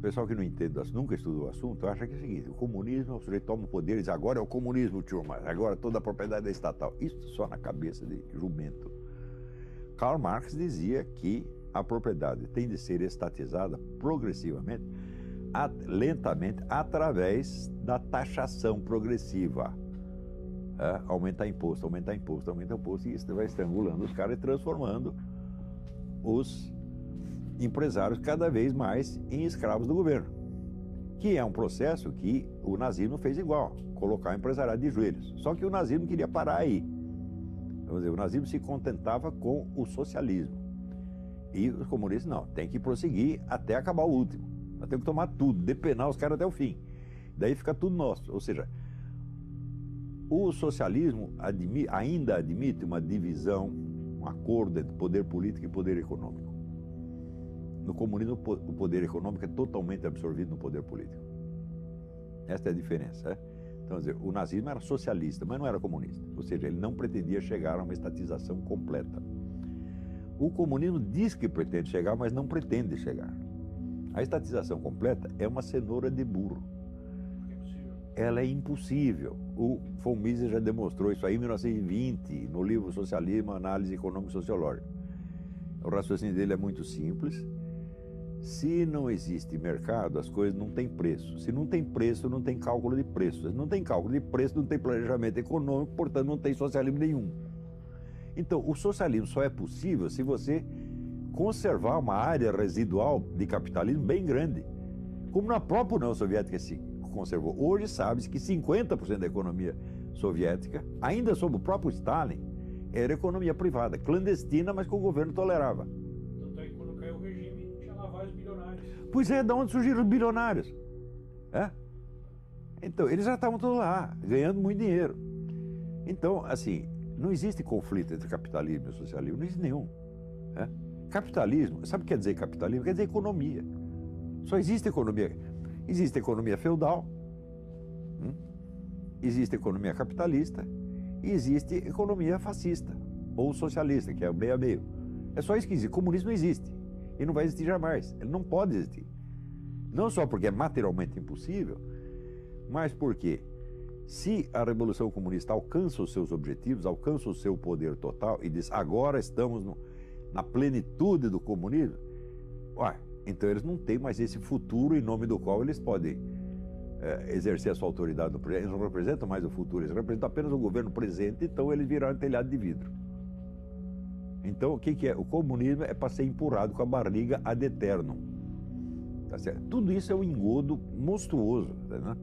pessoal que não entende, nunca estudou o assunto, acha que é o seguinte: o comunismo, o sujeito toma o poder e diz, agora é o comunismo, turma, agora toda a propriedade é estatal. Isso só na cabeça de jumento. Karl Marx dizia que a propriedade tem de ser estatizada progressivamente, lentamente, através da taxação progressiva. Aumentar imposto, aumentar imposto, aumentar imposto, e isso vai estrangulando os caras e transformando os empresários cada vez mais em escravos do governo, que é um processo que o nazismo fez igual, colocar o empresariado de joelhos. Só que o nazismo queria parar aí. Vamos dizer, o nazismo se contentava com o socialismo. E os comunistas não, tem que prosseguir até acabar o último. Nós temos que tomar tudo, depenar os caras até o fim. Daí fica tudo nosso. Ou seja, o socialismo ainda admite uma divisão, um acordo entre poder político e poder econômico. No comunismo, o poder econômico é totalmente absorvido no poder político. Esta é a diferença. Então, quer dizer, o nazismo era socialista, mas não era comunista. Ou seja, ele não pretendia chegar a uma estatização completa. O comunismo diz que pretende chegar, mas não pretende chegar. A estatização completa é uma cenoura de burro. Ela é impossível. O von Mises já demonstrou isso aí em 1920, no livro Socialismo, Análise Econômico-Sociológica. O raciocínio dele é muito simples. Se não existe mercado, as coisas não têm preço. Se não tem preço, não tem cálculo de preço. Se não tem cálculo de preço, não tem planejamento econômico, portanto não tem socialismo nenhum. Então, o socialismo só é possível se você conservar uma área residual de capitalismo bem grande, como na própria União Soviética se conservou. Hoje sabe-se que 50% da economia soviética, ainda sob o próprio Stalin, era economia privada, clandestina, mas que o governo tolerava. Tanto é que quando caiu o regime, tinha lá vários bilionários. Pois é, de onde surgiram os bilionários? Então, eles já estavam todos lá, ganhando muito dinheiro. Então, assim, não existe conflito entre capitalismo e socialismo, não existe nenhum. Capitalismo, sabe o que quer dizer capitalismo? Quer dizer economia. Só existe economia. Existe economia feudal, existe economia capitalista e existe economia fascista ou socialista, que é o meio a meio. É só isso que existe. Comunismo não existe e não vai existir jamais. Ele não pode existir. Não só porque é materialmente impossível, mas porque se a Revolução Comunista alcança os seus objetivos, alcança o seu poder total e diz, agora estamos na plenitude do comunismo, então eles não têm mais esse futuro em nome do qual eles podem exercer a sua autoridade no presente. Eles não representam mais o futuro, eles representam apenas o governo presente, então eles viraram telhado de vidro. Então o que é? O comunismo é para ser empurrado com a barriga ad eternum. Tá certo? Tudo isso é um engodo monstruoso, né?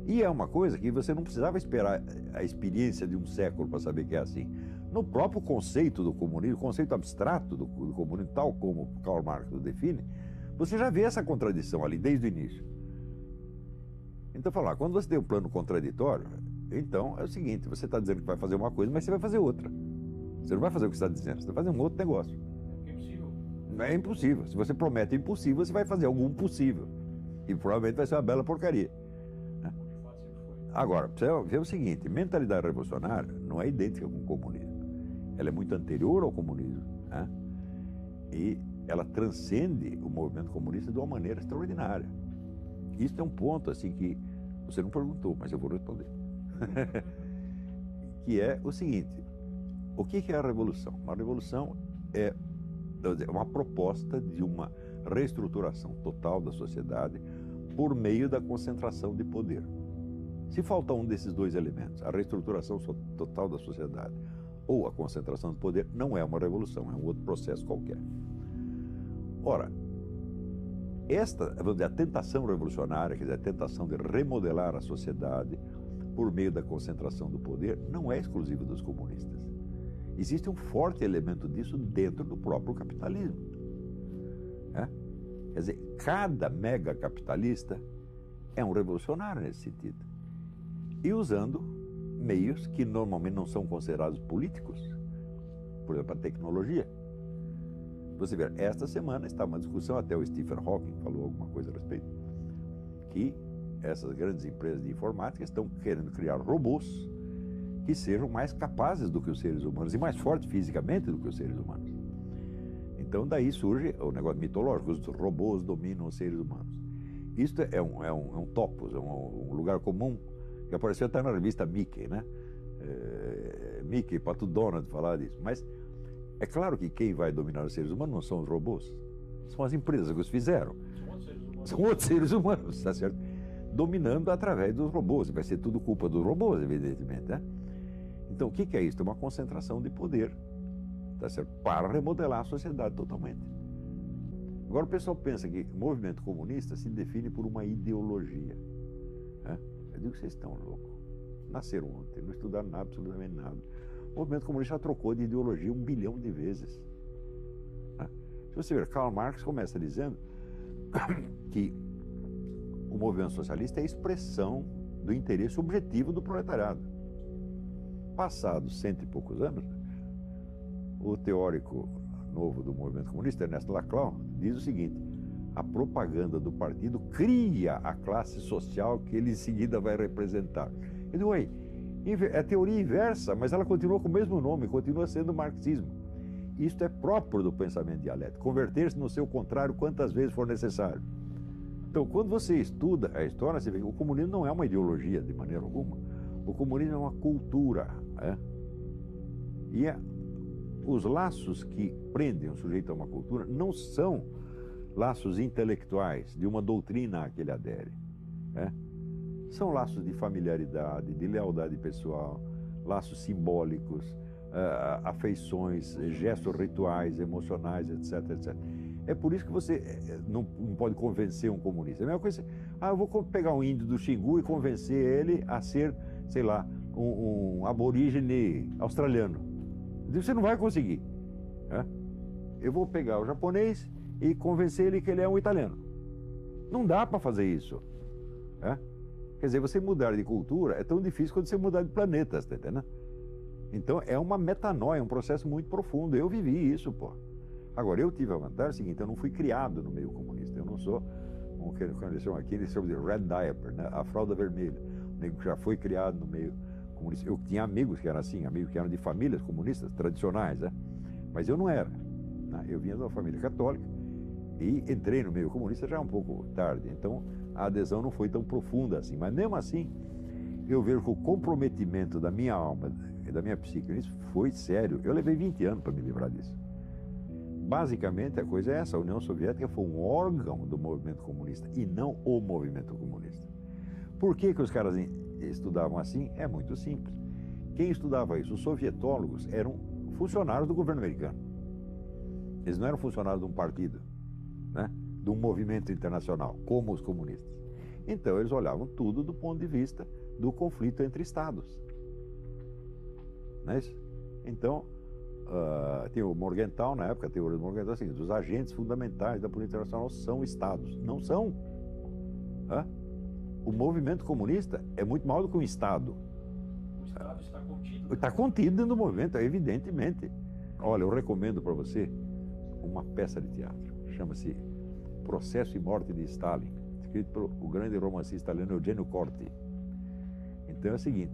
E é uma coisa que você não precisava esperar a experiência de um século para saber que é assim. No próprio conceito do comunismo, o conceito abstrato do comunismo, tal como Karl Marx o define, você já vê essa contradição ali desde o início. Então, quando você tem um plano contraditório, então é o seguinte, você está dizendo que vai fazer uma coisa, mas você vai fazer outra. Você não vai fazer o que você está dizendo, você vai fazer um outro negócio. É impossível. É impossível. Se você promete impossível, você vai fazer algum possível. E provavelmente vai ser uma bela porcaria. Agora, você vê o seguinte, mentalidade revolucionária não é idêntica com o comunismo. Ela é muito anterior ao comunismo, e ela transcende o movimento comunista de uma maneira extraordinária. Isso é um ponto assim que você não perguntou, mas eu vou responder. Que é o seguinte, o que é a revolução? Uma revolução é uma proposta de uma reestruturação total da sociedade por meio da concentração de poder. Se falta um desses dois elementos, a reestruturação total da sociedade ou a concentração de poder, não é uma revolução, é um outro processo qualquer. Ora, a tentação revolucionária, quer dizer, a tentação de remodelar a sociedade por meio da concentração do poder, não é exclusiva dos comunistas. Existe um forte elemento disso dentro do próprio capitalismo. Quer dizer, cada mega capitalista é um revolucionário nesse sentido. E usando meios que normalmente não são considerados políticos, por exemplo, a tecnologia. Você vê, esta semana está uma discussão, até o Stephen Hawking falou alguma coisa a respeito, que essas grandes empresas de informática estão querendo criar robôs que sejam mais capazes do que os seres humanos e mais fortes fisicamente do que os seres humanos. Então daí surge o negócio mitológico, os robôs dominam os seres humanos. Isto é um topos, é um lugar comum que apareceu até na revista Mickey, né? Mickey, Pato Donald falar disso. Mas é claro que quem vai dominar os seres humanos não são os robôs, são as empresas que os fizeram. São outros seres humanos, tá certo? Dominando através dos robôs. Vai ser tudo culpa dos robôs, evidentemente, né? Então, o que é isso? É uma concentração de poder, tá certo? Para remodelar a sociedade totalmente. Agora, o pessoal pensa que o movimento comunista se define por uma ideologia, né? Eu digo que vocês estão loucos. Nasceram ontem, não estudaram nada, absolutamente nada. O movimento comunista já trocou de ideologia 1 bilhão de vezes, né? Se você ver, Karl Marx começa dizendo que o movimento socialista é a expressão do interesse objetivo do proletariado. Passados 100 e poucos anos, o teórico novo do movimento comunista, Ernesto Laclau, diz o seguinte: a propaganda do partido cria a classe social que ele em seguida vai representar. Eu digo, é teoria inversa, mas ela continua com o mesmo nome, continua sendo marxismo. Isto é próprio do pensamento dialético, converter-se no seu contrário quantas vezes for necessário. Então, quando você estuda a história, você vê que o comunismo não é uma ideologia de maneira alguma. O comunismo é uma cultura, né? E os laços que prendem o sujeito a uma cultura não são laços intelectuais de uma doutrina a que ele adere, né? São laços de familiaridade, de lealdade pessoal, laços simbólicos, afeições, gestos rituais, emocionais, etc, etc. É por isso que você não pode convencer um comunista. É a mesma coisa, eu vou pegar um índio do Xingu e convencer ele a ser, sei lá, um aborígene australiano. Você não vai conseguir, né? Eu vou pegar o japonês e convencer ele que ele é um italiano. Não dá para fazer isso, né? Quer dizer, você mudar de cultura é tão difícil quanto você mudar de planeta, tá entendendo? Então é uma metanoia, um processo muito profundo. Eu vivi isso, pô. Agora, eu tive a vantagem seguinte: eu não fui criado no meio comunista. Eu não sou, quando eles chamam aqui, eles chamam de red diaper, né? A fralda vermelha. O nego já foi criado no meio comunista. Eu tinha amigos que eram assim, amigos que eram de famílias comunistas tradicionais, né? Mas eu não era, né? Eu vinha de uma família católica e entrei no meio comunista já um pouco tarde. Então, a adesão não foi tão profunda assim. Mas mesmo assim, eu vejo que o comprometimento da minha alma e da minha psique nisso foi sério. Eu levei 20 anos para me livrar disso. Basicamente, a coisa é essa: a União Soviética foi um órgão do movimento comunista e não o movimento comunista. Por que os caras estudavam assim? É muito simples. Quem estudava isso? Os sovietólogos eram funcionários do governo americano. Eles não eram funcionários de um partido, né? De um movimento internacional, como os comunistas. Então, eles olhavam tudo do ponto de vista do conflito entre estados. Não é isso? Então, tem o Morgenthau, na época, a teoria do Morgenthau, assim, os agentes fundamentais da política internacional são estados. Não são. O movimento comunista é muito maior do que um estado. O estado está contido. Está contido dentro do movimento, evidentemente. Olha, eu recomendo para você uma peça de teatro. Chama-se Processo e Morte de Stalin, escrito pelo o grande romancista italiano Eugenio Corti. Então é o seguinte: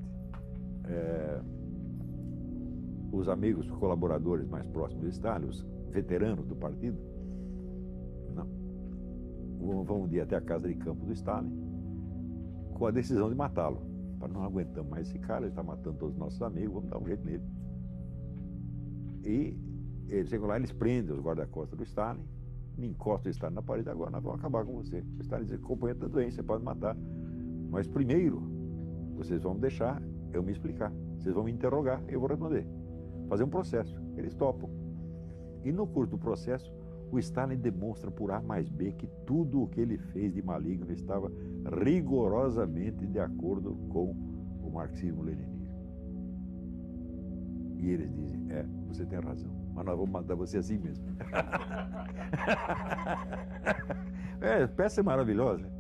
os amigos, os colaboradores mais próximos de Stalin, os veteranos do partido, vão um dia até a casa de campo do Stalin com a decisão de matá-lo. Para não aguentar mais esse cara, ele está matando todos os nossos amigos, vamos dar um jeito nele. E eles chegam lá, eles prendem os guarda-costas do Stalin, encostam o Stalin na parede: agora nós vamos acabar com você. O Stalin diz: companheiro da doença, você pode matar, mas primeiro vocês vão deixar eu me explicar, vocês vão me interrogar, eu vou responder, fazer um processo. Eles topam. E no curso do processo, o Stalin demonstra por A mais B que tudo o que ele fez de maligno estava rigorosamente de acordo com o marxismo-leninismo. E eles dizem: você tem razão, mas nós vamos matar você assim mesmo. Peça maravilhosa.